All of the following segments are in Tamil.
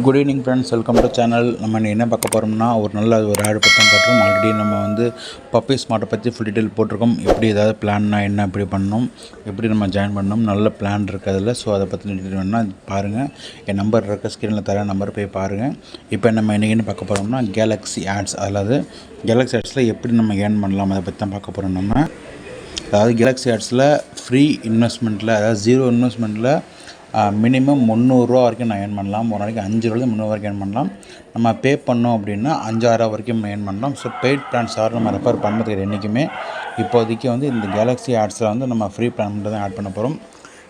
Good evening friends, welcome to channel. நம்ம என்ன பார்க்க போகிறோம்னா ஒரு நல்ல ஒரு ஆடு பற்றி தான் பார்க்குறோம். ஆல்ரெடி நம்ம வந்து பப்பீஸ் மாட்டை பற்றி ஃபுல் டீட்டெயில் போட்டிருக்கோம். எப்படி ஏதாவது பிளான்னா என்ன எப்படி பண்ணணும், எப்படி நம்ம ஜாயின் பண்ணணும், நல்ல பிளான் இருக்குது அதில். ஸோ அதை பற்றி டீட்டெயில் வேணும்னா பாருங்கள். என் நம்பர் இருக்க ஸ்க்ரீனில் தர நம்பர் போய் பாருங்கள். இப்போ நம்ம என்ன பார்க்க போகிறோம்னா கேலக்ஸி ஆட்ஸ், அதாவது கேலக்ஸி ஆட்ஸில் எப்படி நம்ம ஏர்ன் பண்ணலாம் அதை பற்றி தான் பார்க்க போகிறோம். நம்ம அதாவது கேலக்ஸி ஆட்ஸில் ஃப்ரீ இன்வெஸ்ட்மெண்ட்டில், அதாவது ஜீரோ இன்வெஸ்ட்மெண்ட்டில் மினிமம் 300 ரூபா வரைக்கும் நான் ஏர்ன் பண்ணலாம். ஒரு நாளைக்கு 5 ரூபாய்க்கு 300 வரைக்கும் ஏர்ன் பண்ணலாம். நம்ம பே பண்ணோம் அப்படின்னா 5000 வரைக்கும் ஏர்ன் பண்ணலாம். ஸோ பெய்ட் பிளான்ஸ் நம்ம ரெஃபர் பண்ணுறதுக்கு என்றைக்குமே இப்போதைக்கு வந்து இந்த கேலக்ஸி ஆட்ஸில் வந்து நம்ம ஃப்ரீ பிளான் மட்டும் தான் ஆட் பண்ண போகிறோம்.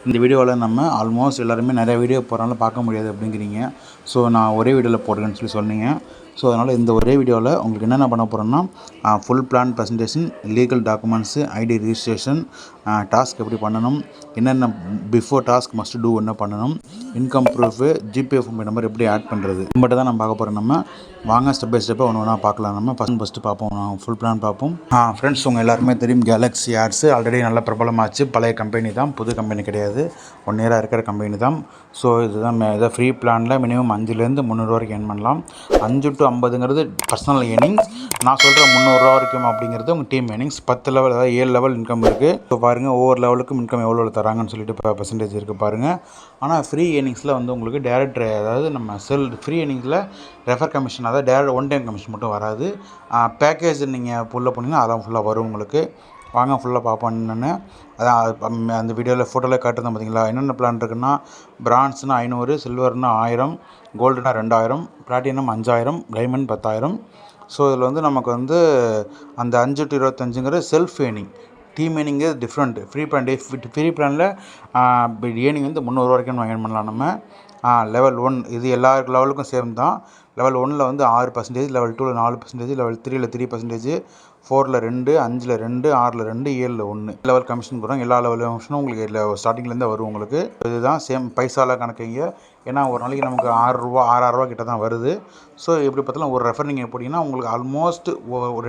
இந்த வீடியோவில் நம்ம ஆல்மோஸ்ட் எல்லாருமே நிறைய வீடியோ போகிறனால பார்க்க முடியாது அப்படிங்கிறீங்க. ஸோ நான் ஒரே வீடியோவில் போடுறேன்னு சொல்லி சொன்னீங்க. ஸோ அதனால் இந்த ஒரே வீடியோவில் உங்களுக்கு என்னென்ன பண்ண போகிறோன்னா full plan presentation, legal documents, ID registration, task எப்படி பண்ணணும், என்னென்ன பிஃபோர் டாஸ்க் மஸ்ட் டூ என்ன பண்ணணும், income proof, GPay phone number எப்படி ஆட் பண்ணுறது மட்டும் தான் நம்ம பார்க்க போகிறோம். நம்ம வாங்க ஸ்டெப் பை ஸ்டெப்பாக ஒன்று ஒன்றா பார்க்கலாம். நம்ம ஃபஸ்ட்டு பார்ப்போம், ஃபுல் பிளான் பார்ப்போம். ஃப்ரெண்ட்ஸ், உங்கள் எல்லாருமே தெரியும் கேலக்ஸி ஆட்ஸு ஆல்ரெடி நல்ல பிரபலமாச்சு. பழைய கம்பெனி தான், புது கம்பெனி கிடையாது, 1 இயராக இருக்கிற கம்பெனி தான். ஸோ இதுதான் இதை ஃப்ரீ பிளானில் மினிமம் 5லேருந்து 300 வரைக்கும் ஏர்ன் பண்ணலாம். 5 to 50ங்கிறது பர்சனல் ஏர்னிங்ஸ். நான் சொல்கிற 300 ரூபா வரைக்கும் அப்படிங்கிறது உங்கள் டீம் ஏர்னிங்ஸ். 10 லெவல், அதாவது 7 லெவல் இன்கம் இருக்குது. ஸோ பாருங்கள், ஒவ்வொரு லெவலுக்கும் இன்கம் எவ்வளோ தராங்கன்னு சொல்லிட்டு இப்போ பர்சன்டேஜ் இருக்குது பாருங்கள். ஆனால் ஃப்ரீ ஏர்னிங்ஸில் வந்து உங்களுக்கு டேரக்ட், அதாவது நம்ம ஃப்ரீ ஏர்னிங்ஸில் ரெஃபர் கமிஷன், அதாவது டேரக்ட் ஒன் டைம் கமிஷன் மட்டும் வராது. பேக்கேஜ் நீங்கள் ஃபுல்லாக போனீங்கன்னா அதெல்லாம் ஃபுல்லாக வரும் உங்களுக்கு. வாங்க ஃபுல்லாக பார்ப்போம் என்னென்னு. அதான் அந்த வீடியோவில் ஃபோட்டோவில் காட்டுதான் பார்த்தீங்களா. என்னென்ன பிளான் இருக்குன்னா, பிரான்ஸ்னா 500, சில்வர்னா 1000, கோல்டுனா 2000, பிளாட்டினம் 5000, டைமண்ட் 10,000. ஸோ இதில் வந்து நமக்கு வந்து அந்த 5 to 25ங்கிறது செல்ஃப் ஏர்னிங். டீம் ஏர்னிங்கு டிஃப்ரெண்ட். ஃப்ரீ பிளானில் ஏர்னிங் வந்து 300 வரைக்கும் ஏர்ன் பண்ணலாம் நம்ம. லெவல் 1 இது எல்லா லெவலுக்கும் சேம் தான். லெவல் 1ல் வந்து 6%, லெவல் 2ல் 4%, லெவல் 3ல் 3%, 4ல் 2, 5ல் 2, 6ல் 2, 7ல் 1 லெவல் கமிஷன் போகிறோம். எல்லா லெவல் கமிஷனும் உங்களுக்கு ஸ்டார்டிங்லேருந்து வரும் உங்களுக்கு. இதுதான் சேம் பைசாவில் கணக்குங்க. ஏன்னா ஒரு நாளைக்கு நமக்கு 6 ரூபா 6,000 கிட்ட தான் வருது. ஸோ எப்படி பார்த்தாலும் ஒரு ரெஃபர் நீங்கள் போட்டிங்கன்னா உங்களுக்கு ஆல்மோஸ்ட்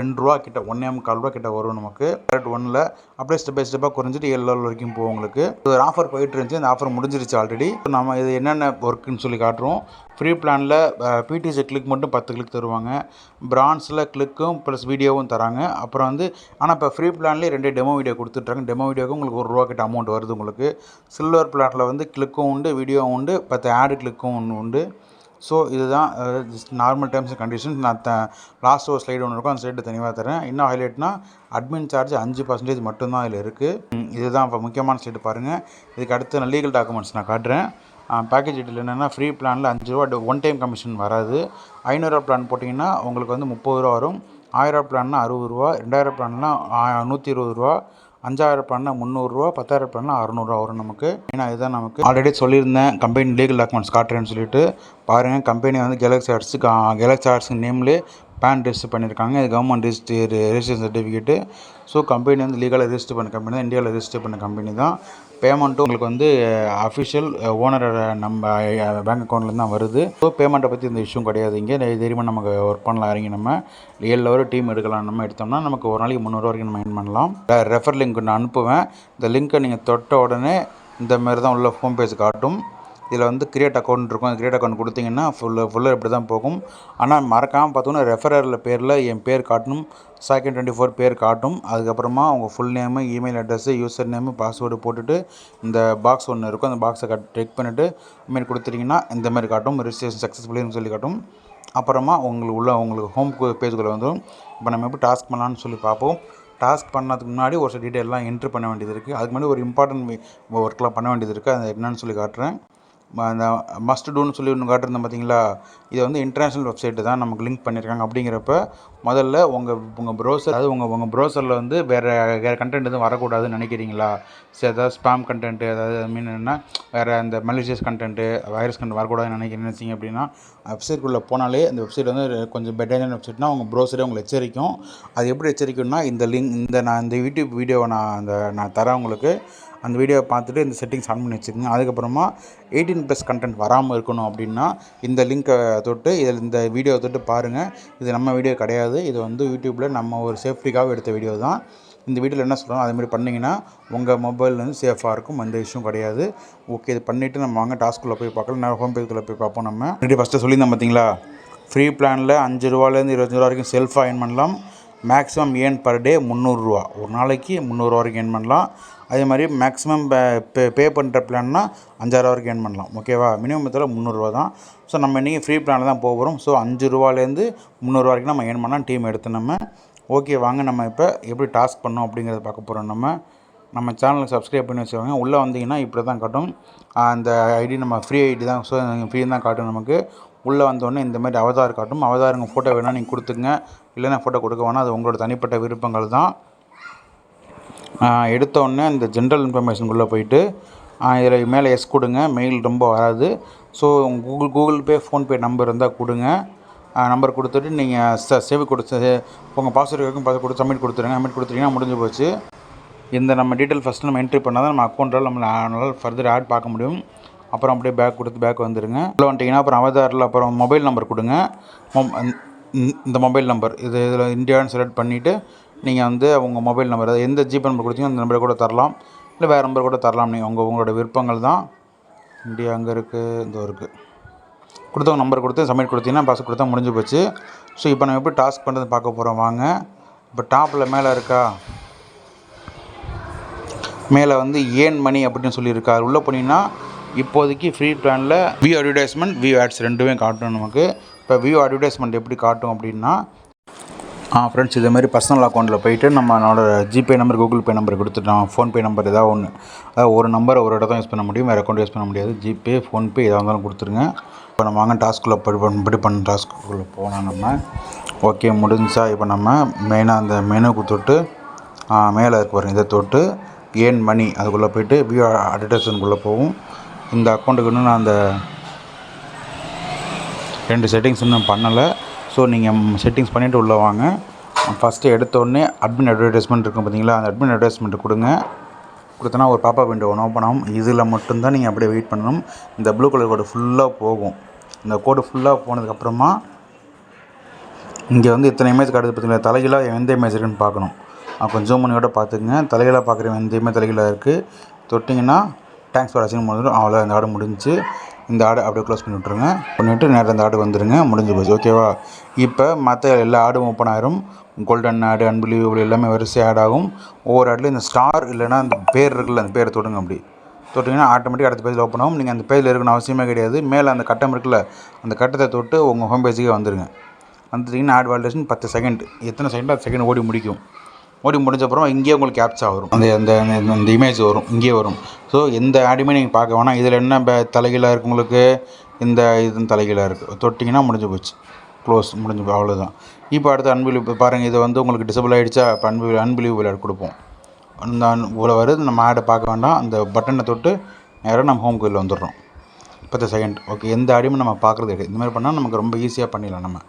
2 ரூபா கிட்ட, 1.25 ரூபா கிட்ட வரும் நமக்கு. ரேட் 1ல் அப்படியே ஸ்டெப் பை ஸ்டெப்பாக குறைஞ்சிட்டு 7 லெவல் வரைக்கும் போகும் உங்களுக்கு. ஒரு ஆஃபர் போயிட்டு இருந்துச்சு, அந்த ஆஃபர் முடிஞ்சிருச்சு ஆல்ரெடி. நம்ம இது என்னென்ன ஒர்க்குன்னு சொல்லி காட்டுறோம். ஃப்ரீ பிளானில் பிடிசி கிளிக் மட்டும் 10 கிளிக் தருவாங்க. பிரான்ஸில் கிளிக்கும் ப்ளஸ் வீடியோவும் தராங்க. அப்புறம் வந்து ஆனால் இப்போ ஃப்ரீ பிளான்லேயே 2 டெமோ வீடியோ கொடுத்துட்றாங்க. டெமோ வீடியோவுக்கு உங்களுக்கு 1 ரூபா கிட்ட அமௌண்ட் வருது உங்களுக்கு. சில்வர் பிளானில் வந்து கிளிக்கும் உண்டு, வீடியோவும் உண்டு, 10 ஆடு கிளிக்கும் உண்டு. ஸோ இதுதான் நார்மல் டேர்ம்ஸ் அண்ட் கண்டிஷன்ஸ். நான் லாஸ்ட் ஒரு ஸ்லைடு ஒன்று இருக்கும், அந்த ஸ்லைடு தனியாக தரேன். இன்னும் ஹைலைட்னா அட்மின் சார்ஜ் 5% மட்டும்தான் இதில் இருக்குது. இதுதான் இப்போ முக்கியமான ஸ்லைடு பாருங்கள். இதுக்கு அடுத்து நான் லீகல் டாக்குமெண்ட்ஸ் நான் காட்டுறேன். பேக்கேஜ் டீட்டெயில் என்னென்னா, ஃப்ரீ பிளானில் 5 ரூபா ஒன் டைம் கமிஷன் வராது. 500 பிளான் போட்டிங்கன்னா உங்களுக்கு வந்து 30 ரூபா வரும். 1000 பிளான்னா 60 ரூபா, 2000 பிளான்னா 120 ரூபா, 5000 பிளான்னா 300 ரூபா, 10,000 பிளான்னா 600 ரூபா வரும் நமக்கு. ஏன்னா இதுதான் நமக்கு ஆல்ரெடி சொல்லியிருந்தேன் கம்பெனி லீகல் டாக்குமெண்ட்ஸ் காட்டுறேன்னு சொல்லிட்டு. பாருங்கள், கம்பெனி வந்து கேலக்ஸி ஆர்ட்ஸ் நேம்லேயே பேன் ரெஜிஸ்டர் பண்ணியிருக்காங்க. இது government registration certificate. So company வந்து லீகலாக ரெஜிஸ்டர் பண்ண கம்பெனி தான், இந்தியாவில் ரெஜிஸ்டர் பண்ண கம்பெனி தான். பேமெண்ட்டும் உங்களுக்கு வந்து அஃபிஷியல் ஓனரோட நம்ம பேங்க் அக்கௌண்ட்லேருந்து தான் வருது. ஸோ பேமெண்ட்டை பற்றி இந்த இஷ்யூ கிடையாது. இங்கே தைரியமாக நமக்கு ஒர்க் பண்ணலாம். இறங்கி நம்ம 7 லெவல் டீம் எடுக்கலாம். நம்ம எடுத்தோம்னா நமக்கு ஒரு நாளைக்கு 300 வரைக்கும் நம்ம ஏர்ன் பண்ணலாம். ரெஃபர் லிங்க் நான் அனுப்புவேன். இந்த லிங்க்கை நீங்கள் தொட்ட உடனே இந்த மாதிரி தான் உள்ள ஹோம் பேஜ் காட்டும். இதில் வந்து கிரியேட் அக்கௌண்ட் இருக்கும். கிரியேட் அக்கௌண்ட் கொடுத்தீங்கன்னா ஃபுல்லாக இப்படி தான் போகும். ஆனால் மறக்காமல் பார்த்தோன்னா ரெஃபரரில் பேரில் என் பேர் காட்டணும், செகண்ட் 24 பேர் காட்டும். அதுக்கப்புறமா உங்கள் full name, email address, user name, password போட்டுட்டு இந்த பாக்ஸ் ஒன்று இருக்கும், அந்த பாக்ஸை டெக் பண்ணிவிட்டு இமெயில் கொடுத்துட்டிங்கன்னா இந்த மாதிரி காட்டும். ரெஜிஸ்ட்ரேஷன் சக்ஸஸ்ஃபுல்லின்னு சொல்லி காட்டும். அப்புறமா உங்களுக்கு ஹோம் பேஜுக்குள்ளே வந்துடும். இப்போ நம்ம எப்படி டாஸ்க் பண்ணலான்னு சொல்லி பார்ப்போம். டாஸ்க் பண்ணதுக்கு முன்னாடி ஒரு சில டீட்டெயிலெலாம் என்ட்ரு பண்ண வேண்டியது இருக்குது. அதுக்கு முன்னாடி ஒரு இம்பார்ட்டன்ட் ஒர்க்லாம் பண்ண வேண்டியது இருக்குது. அது என்னன்னு சொல்லி காட்டுறேன். அந்த மஸ்ட் டூன்னு சொல்லி ஒன்று காட்டுறேன் பார்த்தீங்களா. இது வந்து இன்டர்நேஷ்னல் வெப்சைட்டு தான் நமக்கு லிங்க் பண்ணியிருக்காங்க. அப்படிங்கிறப்ப முதல்ல உங்கள் ப்ரௌசர், அதாவது உங்கள் ப்ரௌசரில் வந்து வேறு கண்டென்ட் எதுவும் வரக்கூடாதுன்னு நினைக்கிறீங்களா? சரி, ஏதாவது ஸ்பாம் கண்டென்ட்டு, அதாவது மீன் என்னென்னா வேறு அந்த மலிஷியஸ் கண்டென்ட்டு, வைரஸ் கண்டென்ட் வரக்கூடாதுன்னு நினைச்சிங்க அப்படின்னா வெப்சைட்குள்ளே போனாலே அந்த வெப்சைட் வந்து கொஞ்சம் பெட்டரான வெப்சைட்னா உங்கள் ப்ரௌசரே உங்களை எச்சரிக்கும். அது எப்படி எச்சரிக்கும்னா, இந்த லிங்க் நான் இந்த யூடியூப் வீடியோவை நான் தரேன் உங்களுக்கு. அந்த வீடியோவை பார்த்துட்டு இந்த செட்டிங்ஸ் ஆன் பண்ணி வச்சுக்கோங்க. அதுக்கப்புறமா 18+ கண்டென்ட் வராமல் இருக்கணும் அப்படின்னா இந்த லிங்க்கை தொட்டு இந்த வீடியோவை தொட்டு பாருங்கள். இது நம்ம வீடியோ கிடையாது. இது வந்து யூடியூப்பில் நம்ம ஒரு சேஃப்டிக்காக எடுத்த வீடியோ தான். இந்த வீடியோவில் என்ன சொல்கிறோம் அதுமாதிரி பண்ணிங்கன்னா உங்கள் மொபைல்லேருந்து சேஃபாக இருக்கும், எந்த இஷ்யூவும் கிடையாது. ஓகே, இது பண்ணிவிட்டு நம்ம வாங்க டாஸ்க்குள்ளே போய் பார்க்கலாம். நான் ஹோம் பேஜ்குள்ளே போய் பார்ப்போம். நம்ம ஃபஸ்ட்டு சொல்லியிருந்தோம் பார்த்தீங்களா, ஃப்ரீ பிளானில் 5 ரூபாலேருந்து 25 ரூபா வரைக்கும் செல்ஃபாக ஏர்ன் பண்ணலாம். மேக்ஸிமம் ஏர்ன் பர் டே 300 ரூபா, ஒரு நாளைக்கு 300 ரூபா வரைக்கும் ஏர்ன் பண்ணலாம். அதே மாதிரி மேக்ஸிமம் பே பண்ணுற பிளான்னா 5000 வரைக்கும் ஏர்ன் பண்ணலாம். ஓகேவா, மினிமம் மெத்தடில் 300 ரூபா தான். ஸோ நம்ம இன்றைக்கி ஃப்ரீ பிளானில் தான் போகிறோம். ஸோ 5 ரூபாலேருந்து 300 ரூபா வரைக்கும் நம்ம ஏர்ன் பண்ணலாம் டீம் எடுத்து. நம்ம ஓகே வாங்க நம்ம இப்போ எப்படி டாஸ்க் பண்ணோம் அப்படிங்கிறத பார்க்க போகிறோம். நம்ம சேனலுக்கு சப்ஸ்கிரைப் பண்ணி வச்சுக்கோங்க. உள்ளே வந்தீங்கன்னா இப்படி தான் காட்டும். அந்த ஐடி நம்ம ஃப்ரீ ஐடி தான். ஸோ ஃப்ரீ தான் காட்டும். நமக்கு உள்ளே வந்தோடனே இந்த மாதிரி அவதார் காட்டும். அவதாருங்க ஃபோட்டோ வேணால் நீங்கள் கொடுத்துங்க, இல்லைன்னா ஃபோட்டோ கொடுக்க வேணாம், அது உங்களோட தனிப்பட்ட விருப்பங்கள் தான். எடுத்தோடனே இந்த ஜென்ரல் இன்ஃபர்மேஷனுக்குள்ளே போயிட்டு இதில் மேலே எஸ் கொடுங்க. மெயில் ரொம்ப வராது. So Google Pay, PhonePe number இருந்தால் கொடுங்க. நம்பர் கொடுத்துட்டு நீங்கள் சேவ் கொடுத்து உங்கள் பாஸ்வேர்டு வரைக்கும் கொடுத்து சப்மிட் கொடுத்துருங்க. சப்மிட் கொடுத்துட்டிங்கன்னா முடிஞ்சு போச்சு. இந்த நம்ம டீட்டெயில் ஃபஸ்ட்டு நம்ம என்ட்ரி பண்ணால் தான் நம்ம அக்கௌண்ட்டில் நம்மளால் ஃபர்தர் ஆட் பார்க்க முடியும். அப்புறம் அப்படியே பேக் வந்துடுங்க. உள்ள வந்துட்டிங்கன்னா அப்புறம் அவதாரில் அப்புறம் மொபைல் நம்பர் கொடுங்க. இந்த மொபைல் நம்பர் இதில் இந்தியான்னு செலக்ட் பண்ணிவிட்டு நீங்கள் வந்து உங்கள் மொபைல் நம்பர், அது எந்த ஜிபே நம்பர் கொடுத்தீங்க அந்த நம்பரை கூட தரலாம், இல்லை வேறு நம்பர் கூட தரலாம். நீங்கள் உங்களோட விருப்பங்கள் தான். இந்தியா அங்கே இருக்குது, இந்த இருக்குது கொடுத்தவங்க நம்பர் கொடுத்து சப்மிட் கொடுத்தீங்கன்னா பாஸ் கொடுத்தா முடிஞ்சு போச்சு. ஸோ இப்போ நம்ம எப்படி டாஸ்க் பண்ணுறது பார்க்க போகிறோம் வாங்க. இப்போ டாப்பில் மேலே இருக்கா, மேலே வந்து ஏர்ன் மணி அப்படின்னு சொல்லியிருக்கா. அது உள்ளே போனீங்கன்னா இப்போதைக்கு ஃப்ரீ பிளானில் வியூ அட்வர்டைஸ்மெண்ட், வியூ ஆட்ஸ் ரெண்டுமே காட்டும் நமக்கு. இப்போ வியூ அட்வர்டைஸ்மெண்ட் எப்படி காட்டும் அப்படின்னா, ஃப்ரெண்ட்ஸ் இதேமாதிரி பர்சனல் அக்கௌண்ட்டில் போய்ட்டு நம்மளோட GPay number, Google Pay number கொடுத்துட்டோம், ஃபோன்பே நம்பர் ஏதாவது ஒன்று, அதாவது ஒரு நம்பர் ஒரு இடத்த யூஸ் பண்ண முடியும், வேறு அக்கௌண்ட் யூஸ் பண்ண முடியாது. ஜிபே, ஃபோன்பே எதாக இருந்தாலும் கொடுத்துருங்க. இப்போ நம்ம வாங்க டாஸ்க்குள்ளே படி டாஸ்க்குள்ளே போகலாம் நம்ம. ஓகே முடிஞ்சா இப்போ நம்ம மெயினாக அந்த மெனுக்கு தொட்டு மேலே இருக்க பாருங்கள், இதை தொட்டு ஏர்ன் மணி அதுக்குள்ளே போய்ட்டு வியூ அட்வர்டைஸ்மெண்ட்குள்ளே போகும். இந்த அக்கௌண்ட்டுக்கு இன்னும் நான் அந்த 2 செட்டிங்ஸ் இன்னும் பண்ணலை. ஸோ நீங்கள் செட்டிங்ஸ் பண்ணிவிட்டு உள்ளே வாங்க. ஃபஸ்ட்டு எடுத்தோடனே அட்மின் அட்வர்டைஸ்மெண்ட் இருக்கும் பார்த்தீங்களா, அந்த அட்மின் அட்வர்டைஸ்மெண்ட்டு கொடுத்தனா ஒரு பாப்பா விண்டோ ஒன்று ஓப்பன் ஆகும். இதில் மட்டும்தான் நீங்கள் அப்படியே வெயிட் பண்ணணும். இந்த ப்ளூ கலர் கோடு ஃபுல்லாக போகும். இந்த கோடு ஃபுல்லாக போனதுக்கப்புறமா இங்கே வந்து இத்தனை இமேஜ் காட்டுது பார்த்தீங்களா, தலைகளாக எந்த இமேஜ் இருக்குன்னு பார்க்கணும். கொஞ்சம் ஜூம் பண்ணியோட பார்த்துக்குங்க. தலைகளாக பார்க்குற எந்த இமேஜ் தலைகளாக இருக்குது தொட்டிங்கன்னா தேங்க்ஸ் ஃபார் வாட்சிங் முடிஞ்சிடும். அவ்வளோ இந்த ஆடு முடிஞ்சு. இந்த ஆடு அப்படியே க்ளோஸ் பண்ணி விட்ருங்க. பண்ணிவிட்டு நேரம் இந்த ஆடு வந்துடுங்க, முடிஞ்சு போச்சு. ஓகேவா, இப்போ மற்ற எல்லா ஆடும் ஓப்பன் ஆகிரும். கோல்டன் ஆடு, அன்பிலீவபிள் எல்லாமே வரிசை ஆட் ஆகும். ஒவ்வொரு ஆட்லையும் இந்த ஸ்டார் இல்லைனா அந்த பேர் இருக்குல்ல, அந்த பேரை தொடுங்க. அப்படி தொட்டிங்கன்னா ஆட்டோமேட்டிக் அடுத்த பேஜில் ஓப்பன் ஆகும். நீங்கள் அந்த பேஜில் இருக்கணும் அவசியமே கிடையாது. மேலே அந்த கட்டம் இருக்குல்ல, அந்த கட்டத்தை தொட்டு உங்கள் ஹோம் பேஜுக்கே வந்துடுங்க. வந்துட்டிங்கன்னா ஆட் வேலிடேஷன் 10 செகண்ட், எத்தனை செகண்ட் அது செகண்ட் ஓடி முடிக்கும். ஓடி முடிஞ்சப்பறம் இங்கேயே உங்களுக்கு கேப்ச்சா வரும், அந்த இமேஜ் வரும், இங்கேயே வரும். ஸோ எந்த ஆடுமே நீங்கள் பார்க்க வேணாம். இதில் என்ன தலைகீழாக இருக்குது உங்களுக்கு, இந்த இது தலைகீழாக இருக்குது, தொட்டிங்கன்னா முடிஞ்சு போச்சு, க்ளோஸ், முடிஞ்சு போய் அவ்வளோதான். இப்போ அடுத்து அன்பிலீவபிள் பாருங்கள், இது வந்து உங்களுக்கு டிசபிள் ஆகிடுச்சா. இப்போ அன்பிலீவபிள் ஆட் கொடுப்போம். அந்த இவ்வளோ வருது, நம்ம ஆடை பார்க்க வேண்டாம். அந்த பட்டனை தொட்டு நேராக நம்ம ஹோம் கோயிலில் வந்துடுறோம். 10 செகண்ட். ஓகே, எந்த ஆடையும் நம்ம பார்க்குறது கிடையாது. இந்த மாதிரி பண்ணால் நமக்கு ரொம்ப ஈஸியாக பண்ணிடலாம். நம்ம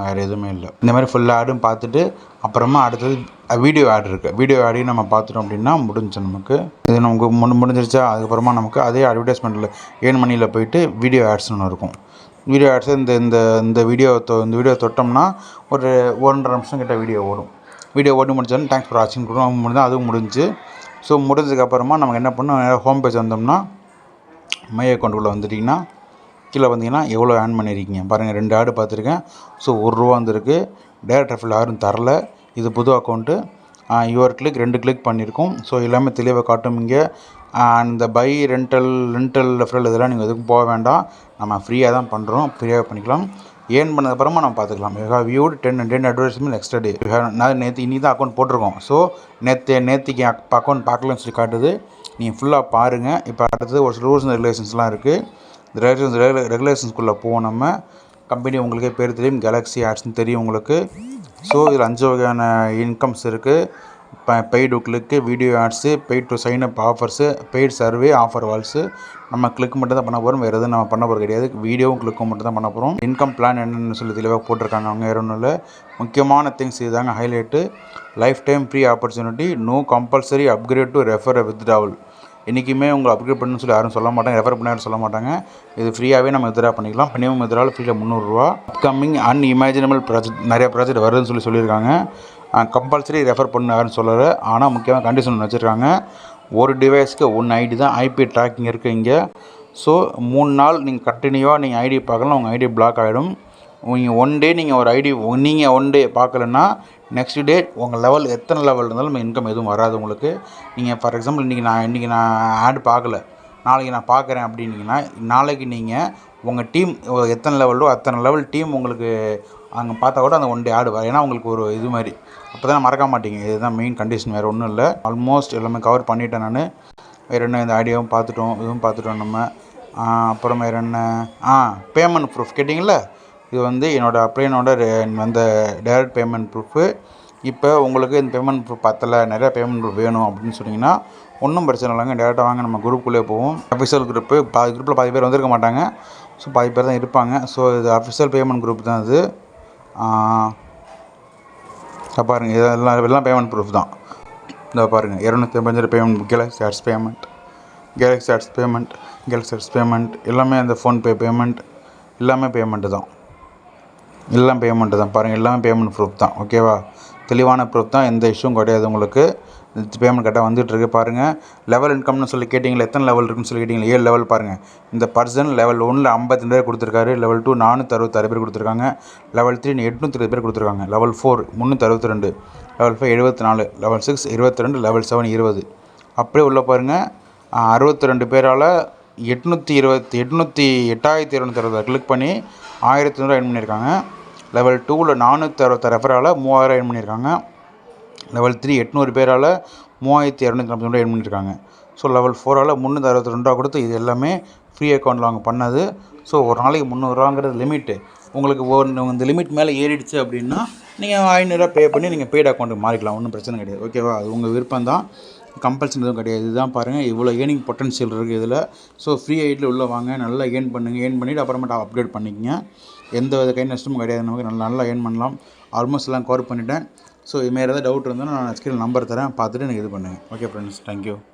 வேறு எதுவுமே இல்லை. இந்த மாதிரி ஃபுல் ஆடும் பார்த்துட்டு அப்புறமா அடுத்தது வீடியோ ஆட் இருக்குது. வீடியோ ஆடையும் நம்ம பார்த்துட்டோம் அப்படின்னா முடிஞ்சு நமக்கு. இது நமக்கு முடிஞ்சிருச்சா. அதுக்கப்புறமா நமக்கு அதே அட்வர்டைஸ்மெண்ட்டில் ஏர்ன் மணியில் போயிட்டு வீடியோ ஆட்ஸ்னு ஒன்று இருக்கும். வீடியோ ஆட்ஸ் இந்த வீடியோ தொட்டோம்னா ஒரு 1.5 நிமிஷம் கிட்ட வீடியோ ஓடும். வீடியோ ஓடி முடிச்சாலும் தேங்க்ஸ் ஃபார் வாட்சிங் கொடுக்கும் முடிஞ்சால் அதுவும் முடிஞ்சு. ஸோ முடிஞ்சதுக்கப்புறமா நமக்கு என்ன பண்ணணும், நேராக ஹோம் பேஜ் வந்தோம்னா மை அக்கௌண்ட்டுக்குள்ளே வந்துட்டிங்கன்னா கீழே வந்தீங்கன்னா எவ்வளோ ஏர்ன் பண்ணியிருக்கீங்க பாருங்கள். 2 ஆடு பார்த்துருக்கேன். ஸோ 1 ரூபா வந்துருக்கு. டேரக்ட் ரெஃபரல் யாரும் தரல. இது புது அக்கௌண்ட்டு. யுவர் கிளிக் 2 கிளிக் பண்ணியிருக்கோம். ஸோ எல்லாமே தெளிவாக காட்டும். இங்கே இந்த பை ரெண்டல் ரெஃபரல் இதெல்லாம் நீங்கள் எதுக்கும் போக வேண்டாம். நம்ம ஃப்ரீயாக தான் பண்ணுறோம், ஃப்ரீயாக பண்ணிக்கலாம். ஏர்ன் பண்ணதுக்கப்புறமா நம்ம பார்த்துக்கலாம். You have viewed 10 advertisement extra day. நான் இன்றைக்கி தான் அக்கௌண்ட் போட்டிருக்கோம். ஸோ நேற்றுக்கு அக்கௌண்ட் பார்க்கலன்னு சொல்லி காட்டுது. நீங்கள் ஃபுல்லாக பாருங்கள். இப்போ அடுத்தது ஒரு ரூல்ஸ் அண்ட் ரெகுலேஷன்ஸ்லாம் இருக்குது. இந்த ரெகுலேஷன்ஸ்குள்ளே போவோம். நம்ம கம்பெனி உங்களுக்கே பேர் தெரியும், கேலக்ஸி ஆட்ஸ்னு தெரியும் உங்களுக்கு. ஸோ இதில் 5 வகையான இன்கம்ஸ் இருக்குது. Paid click, video ads, paid to sign up offers, paid survey, offer walls. நம்ம கிளிக் மட்டும் தான் பண்ண போகிறோம், வேறு எதுவும் நம்ம பண்ண போகிறது கிடையாது. வீடியோவும் கிளிக்கும் மட்டும் தான் பண்ண போகிறோம். இன்கம் பிளான் என்னென்னு சொல்லி தெளிவாக போட்டிருக்காங்க அவங்க. வேறு ஒன்றும் இல்லை, முக்கியமான திங்ஸ் இதுதாங்க highlight. Life time free opportunity, no compulsory upgrade to refer withdrawal. என்றைக்குமே உங்களை அப்கிரேட் பண்ணணும்னு சொல்லி யாரும் சொல்ல மாட்டாங்க, ரெஃபர் பண்ண யாரும் சொல்ல மாட்டாங்க. இது ஃப்ரீயாகவே நம்ம வித்ட்ரா பண்ணிக்கலாம். மினிமம் வித்ட்ராவல் ஃப்ரீயில் 300 ரூபா. அப்கமிங் அன்இமேஜினபிள் ப்ராஜெக்ட், நிறைய ப்ராஜெக்ட் வருதுன்னு சொல்லியிருக்காங்க. கம்பல்சரி ரெஃபர் பண்ணு யாருன்னு சொல்லலை. ஆனால் முக்கியமாக கண்டிஷன் வச்சுருக்காங்க. ஒரு டிவைஸ்க்கு 1 ஐடி தான் ஐபி ட்ராக்கிங் இருக்குது இங்கே. ஸோ 3 நாள் நீங்கள் கண்டினியூவாக நீங்கள் ஐடி பார்க்கலாம், உங்கள் ஐடி பிளாக் ஆகிடும். நீங்கள் 1 டே நீங்கள் ஒரு ஐடி நீங்கள் 1 டே பார்க்கலன்னா நெக்ஸ்ட் டே உங்கள் லெவல் எத்தனை லெவல் இருந்தாலும் இன்கம் எதுவும் வராது உங்களுக்கு. நீங்கள் ஃபார் எக்ஸாம்பிள் இன்றைக்கி நான் ஆட் பார்க்கல, நாளைக்கு நான் பார்க்குறேன் அப்படின்னீங்கன்னா நாளைக்கு நீங்கள் உங்கள் டீம் எத்தனை லெவலோ அத்தனை லெவல் டீம் உங்களுக்கு அங்கே பார்த்தா கூட அந்த 1 டே ஆடு வரும். ஏன்னா உங்களுக்கு ஒரு இது மாதிரி அப்போ தான் மறக்க மாட்டீங்க. இதுதான் மெயின் கண்டிஷன், வேறு ஒன்றும் இல்லை. ஆல்மோஸ்ட் எல்லாமே கவர் பண்ணிட்டேன் நான். வேறு என்ன, இந்த ஐடியாவும் பார்த்துட்டோம், இதுவும் பார்த்துட்டோம் நம்ம. அப்புறம் வேறு என்ன, பேமெண்ட் ப்ரூஃப் கேட்டிங்கள, இது வந்து என்னோட வந்த டைரக்ட் பேமெண்ட் ப்ரூஃபு. இப்போ உங்களுக்கு இந்த பேமெண்ட் ப்ரூஃப் பத்தலை, நிறையா பேமெண்ட் ப்ரூஃப் வேணும் அப்படின்னு சொன்னிங்கன்னா ஒன்றும் பிரச்சனை இல்லைங்க. டேரெக்டாக வாங்க, நம்ம குரூப்புக்குள்ளே போவோம். அஃபிஷியல் குரூப்பு குரூப்பில் பாதி பேர் வந்திருக்க மாட்டாங்க, ஸோ பாதி பேர் தான் இருப்பாங்க. ஸோ இது அஃபிஷியல் பேமெண்ட் குரூப் தான் இது. பாருங்கள், இதெல்லாம் பேமெண்ட் ப்ரூஃப் தான். இந்த பாருங்கள், 255 பேமெண்ட், கேலக்ஸி ஆட்ஸ் பேமெண்ட் எல்லாமே அந்த ஃபோன்பே பேமெண்ட் எல்லாமே பேமெண்ட்டு தான். பாருங்கள், எல்லாமே பேமெண்ட் ப்ரூஃப் தான். ஓகேவா, தெளிவான ப்ரூஃப் தான், எந்த இஷ்யூவும் கிடையாது உங்களுக்கு. பேமெண்ட் கரெக்டாக வந்துட்டுருக்கு. பாருங்கள், லெவல் இன்கம்னு சொல்லி கேட்டிங்களா, எத்தனை லெவல் இருக்குன்னு சொல்லி கேட்டிங்களா, 7 லெவல். பாருங்கள், இந்த பர்சன் லெவல் 1ல் 52 பேர் கொடுத்துருக்காரு, லெவல் 2 466 பேர் கொடுத்துருக்காங்க, லெவல் 3 820 பேர் கொடுத்துருக்காங்க, லெவல் 4 362, லெவல் 5 74, லெவல் 6 22, லெவல் 7 20. அப்படியே உள்ள பாருங்கள், 62 பேரால் 8260 கிளிக் பண்ணி 1200 எர்ன் பண்ணியிருக்காங்க. லெவல் 2ல் 466 ரெஃபரால் 3000 எர்ன் பண்ணியிருக்காங்க. லெவல் 3 800 பேரால் 3240 எர்ன் பண்ணியிருக்காங்க. ஸோ லெவல் 4ஆல் 362 கொடுத்து இது எல்லாமே ஃப்ரீ அக்கௌண்ட்டில் அவங்க பண்ணது. ஸோ ஒரு நாளைக்கு 300 லிமிட்டு. உங்களுக்கு இந்த லிமிட் மேலே ஏறிடுச்சு அப்படின்னா நீங்கள் 500 பே பண்ணி நீங்கள் பெய்டு அக்கௌண்ட்டுக்கு மாறிக்கலாம், ஒன்றும் பிரச்சனை கிடையாது. ஓகேவா, அது உங்கள் விருப்பம் தான், கம்பல்சரி எதுவும் கிடையாது. இதுதான் பாருங்கள், இவ்வளோ ஏர்னிங் பொட்டன்ஷியல் இருக்குது இதில். ஸோ ஃப்ரீ ஐடியில் உள்ளே வாங்க, நல்லா ஏர்ன் பண்ணுங்கள். ஏர்ன் பண்ணிவிட்டு அப்புறமேட்டு அப்டேட் பண்ணிக்கங்க. எந்த வித கை நஷ்டமும் கிடையாது, நமக்கு நல்லா ஏர்ன் பண்ணலாம். ஆல்மோஸ்ட் எல்லாம் கவர் பண்ணிட்டேன். ஸோ இதுமாரி ஏதாவது டவுட் இருந்தால் நான் ஸ்க்ரீனில் நம்பர் தரேன், பார்த்துட்டு எனக்கு இது பண்ணுங்கள். Okay friends, thank you.